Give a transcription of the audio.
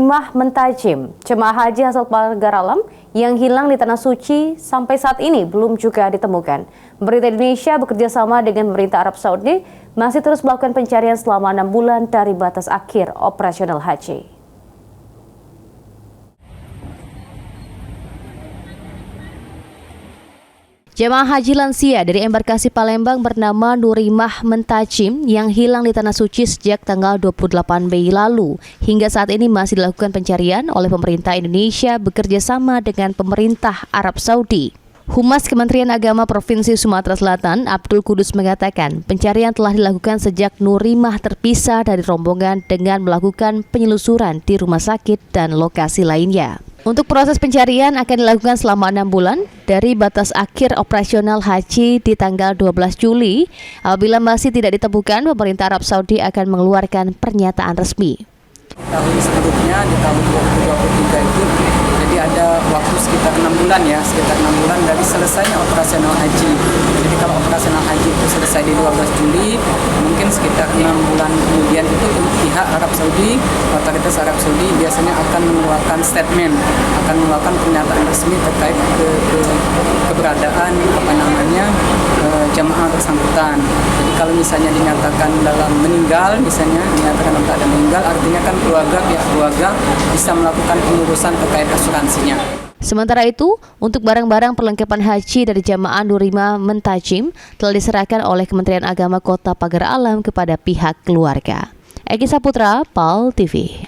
Nurimah Mentajim, jemaah haji asal Pagar Alam yang hilang di Tanah Suci sampai saat ini belum juga ditemukan. Pemerintah Indonesia bekerja sama dengan pemerintah Arab Saudi masih terus melakukan pencarian selama 6 bulan dari batas akhir operasional haji. Jemaah haji lansia dari embarkasi Palembang bernama Nurimah Mentajim yang hilang di Tanah Suci sejak tanggal 28 Mei lalu. Hingga saat ini masih dilakukan pencarian oleh pemerintah Indonesia bekerja sama dengan pemerintah Arab Saudi. Humas Kementerian Agama Provinsi Sumatera Selatan, Abdul Kudus mengatakan pencarian telah dilakukan sejak Nurimah terpisah dari rombongan dengan melakukan penyelusuran di rumah sakit dan lokasi lainnya. Untuk proses pencarian akan dilakukan selama 6 bulan dari batas akhir operasional haji di tanggal 12 Juli. Apabila masih tidak ditemukan, pemerintah Arab Saudi akan mengeluarkan pernyataan resmi. Tahun sebelumnya di tahun 2023 itu jadi ada waktu sekitar 6 bulan ya, sekitar 6 bulan dari selesainya operasional haji. Jadi kalau operasional haji itu selesai di 12 Juli, mungkin sekitar 6 bulan kemudian itu pihak Arab Saudi, otoritas Arab Saudi biasanya akan mengeluarkan statement, akan mengeluarkan pernyataan resmi terkait keberadaan jamaah bersangkutan. Jadi kalau misalnya dinyatakan dalam meninggal, misalnya dinyatakan dalam keadaan meninggal, artinya kan pihak keluarga bisa melakukan pengurusan terkait asuransinya. Sementara itu, untuk barang-barang perlengkapan haji dari jamaah Nurimah Mentajim telah diserahkan oleh Kementerian Agama Kota Pagar Alam kepada pihak keluarga. Eki Saputra, PAL TV.